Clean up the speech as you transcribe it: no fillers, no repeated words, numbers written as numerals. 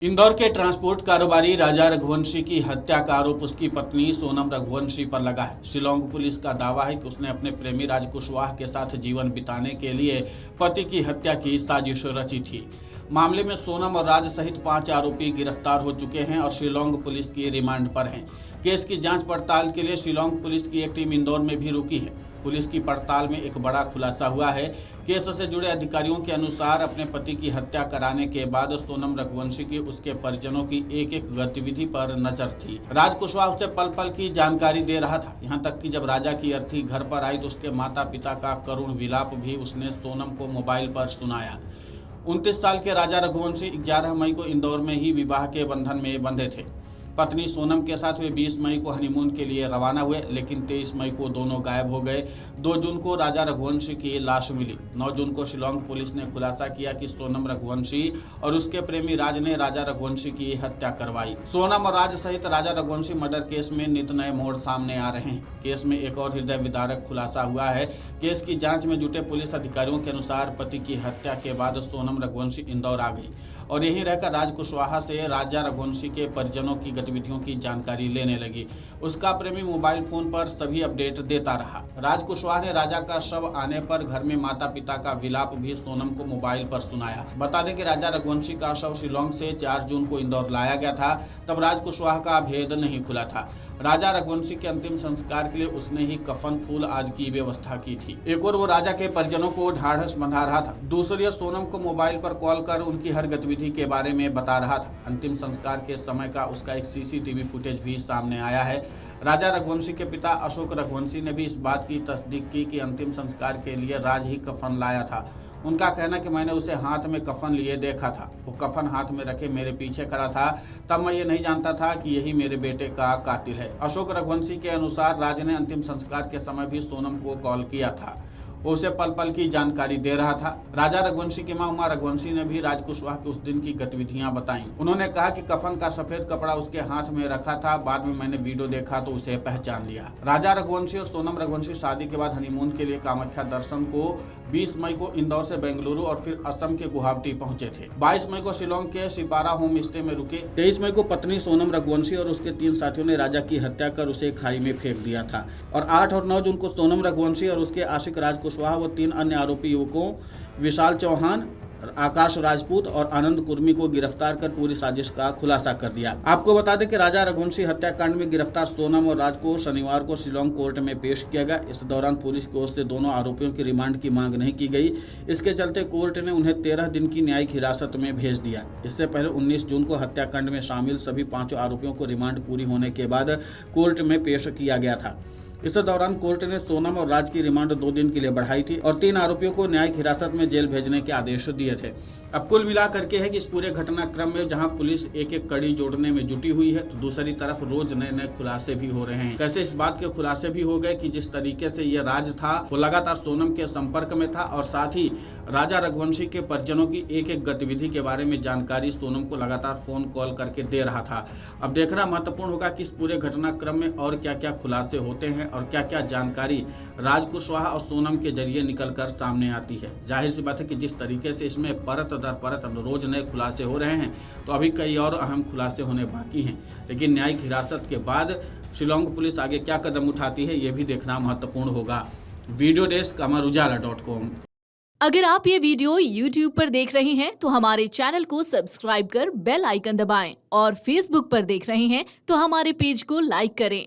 इंदौर के ट्रांसपोर्ट कारोबारी राजा रघुवंशी की हत्या का आरोप उसकी पत्नी सोनम रघुवंशी पर लगा है। शिलांग पुलिस का दावा है कि उसने अपने प्रेमी राज कुशवाहा के साथ जीवन बिताने के लिए पति की हत्या की साजिश रची थी। मामले में सोनम और राज सहित 5 आरोपी गिरफ्तार हो चुके हैं और शिलांग पुलिस की रिमांड पर हैं। केस की जांच पड़ताल के लिए शिलांग पुलिस की एक टीम इंदौर में भी रुकी है। पुलिस की पड़ताल में एक बड़ा खुलासा हुआ है। केस से जुड़े अधिकारियों के अनुसार अपने पति की हत्या कराने के बाद सोनम रघुवंशी की उसके परिजनों की एक एक गतिविधि पर नजर थी। राज कुशवाहा उसे पल पल की जानकारी दे रहा था। यहाँ तक कि जब राजा की अर्थी घर पर आई तो उसके माता पिता का करुण विलाप भी उसने सोनम को मोबाइल पर सुनाया। 29 साल के राजा रघुवंशी 11 मई को इंदौर में ही विवाह के बंधन में बंधे थे। पत्नी सोनम के साथ वे 20 मई को हनीमून के लिए रवाना हुए, लेकिन 23 मई को दोनों गायब हो गए। 2 जून को राजा रघुवंशी की लाश मिली। 9 जून को शिलांग पुलिस ने खुलासा किया कि सोनम रघुवंशी और उसके प्रेमी राज ने राजा रघुवंशी की हत्या करवाई। सोनम और राज सहित राजा रघुवंशी मर्डर केस में नित नए मोड़ सामने आ रहे हैं। केस में एक और हृदय विदारक खुलासा हुआ है। केस की जांच में जुटे पुलिस अधिकारियों के अनुसार पति की हत्या के बाद सोनम रघुवंशी इंदौर आ गई और यहीं रहकर राज कुशवाहा से राजा रघुवंशी के परिजनों की गतिविधियों की जानकारी लेने लगी। उसका प्रेमी मोबाइल फोन पर सभी अपडेट देता रहा। राज कुशवाहा ने राजा का शव आने पर घर में माता पिता का विलाप भी सोनम को मोबाइल पर सुनाया। बता दें कि राजा रघुवंशी का शव शिलांग से 4 जून को इंदौर लाया गया था। तब राज कुशवाहा का भेद नहीं खुला था। राजा रघुवंशी के अंतिम संस्कार के लिए उसने ही कफन फूल आदि की व्यवस्था की थी। एक और वो राजा के परिजनों को ढाढ़स बंधा रहा था, दूसरी ओर सोनम को मोबाइल पर कॉल कर उनकी हर गतिविधि के बारे में बता रहा था। अंतिम संस्कार के समय का उसका एक सीसीटीवी फुटेज भी सामने आया है। राजा रघुवंशी के पिता अशोक रघुवंशी ने भी इस बात की तस्दीक की कि अंतिम संस्कार के लिए राज ही कफन लाया था। उनका कहना कि मैंने उसे हाथ में कफन लिए देखा था। वो कफन हाथ में रखे मेरे पीछे खड़ा था। तब मैं ये नहीं जानता था कि यही मेरे बेटे का कातिल है। अशोक रघुवंशी के अनुसार राज ने अंतिम संस्कार के समय भी सोनम को कॉल किया था। वो उसे पल पल की जानकारी दे रहा था। राजा रघुवंशी की मां उमा रघुवंशी ने भी राज कुशवाहा के उस दिन की गतिविधियां बताई। उन्होंने कहा कि कफन का सफेद कपड़ा उसके हाथ में रखा था। बाद में मैंने वीडियो देखा तो उसे पहचान लिया। राजा रघुवंशी और सोनम रघुवंशी शादी के बाद हनीमून के लिए कामाख्या दर्शन को 20 मई को इंदौर से बेंगलुरु और फिर असम के गुवाहाटी पहुंचे थे। 22 मई को शिलांग के सिपारा होम स्टे में रुके। 23 मई को पत्नी सोनम रघुवंशी और उसके 3 साथियों ने राजा की हत्या कर उसे खाई में फेंक दिया था। और 8 और 9 जून को सोनम रघुवंशी और उसके आशिक राज कुशवाहा व 3 अन्य आरोपी युवकों विशाल चौहान, आकाश राजपूत और आनंद कुर्मी को गिरफ्तार कर पूरी साजिश का खुलासा कर दिया। आपको बता दें कि राजा रघुवंशी हत्याकांड में गिरफ्तार सोनम और राज को शनिवार को शिलांग कोर्ट में पेश किया गया। इस दौरान पुलिस की ओर से दोनों आरोपियों की रिमांड की मांग नहीं की गई। इसके चलते कोर्ट ने उन्हें 13 दिन की न्यायिक हिरासत में भेज दिया। इससे पहले 19 जून को हत्याकांड में शामिल सभी 5 आरोपियों को रिमांड पूरी होने के बाद कोर्ट में पेश किया गया था। इस दौरान कोर्ट ने सोनम और राज की रिमांड 2 दिन के लिए बढ़ाई थी और 3 आरोपियों को न्यायिक हिरासत में जेल भेजने के आदेश दिए थे। अब कुल मिलाकर के है कि इस पूरे घटनाक्रम में जहां पुलिस एक एक कड़ी जोड़ने में जुटी हुई है, तो दूसरी तरफ रोज नए नए खुलासे भी हो रहे हैं। कैसे इस बात के खुलासे भी हो गए कि जिस तरीके से ये राज था वो लगातार सोनम के संपर्क में था और साथ ही राजा रघुवंशी के परिजनों की एक एक गतिविधि के बारे में जानकारी सोनम को लगातार फोन कॉल करके दे रहा था। अब देखना महत्वपूर्ण होगा कि इस पूरे घटनाक्रम में और क्या क्या खुलासे होते हैं और क्या क्या जानकारी राज कुशवाहा और सोनम के जरिए निकलकर सामने आती है। जाहिर सी बात है कि जिस तरीके से इसमें परत दर परत रोज नए खुलासे हो रहे हैं, तो अभी कई और अहम खुलासे होने बाकी हैं। लेकिन न्यायिक हिरासत के बाद शिलांग पुलिस आगे क्या कदम उठाती है, ये भी देखना महत्वपूर्ण होगा। Video desk amarujala.com। अगर आप ये वीडियो YouTube पर देख रहे हैं तो हमारे चैनल को सब्सक्राइब कर बेल आइकन दबाएं और Facebook पर देख रहे हैं तो हमारे पेज को लाइक करें।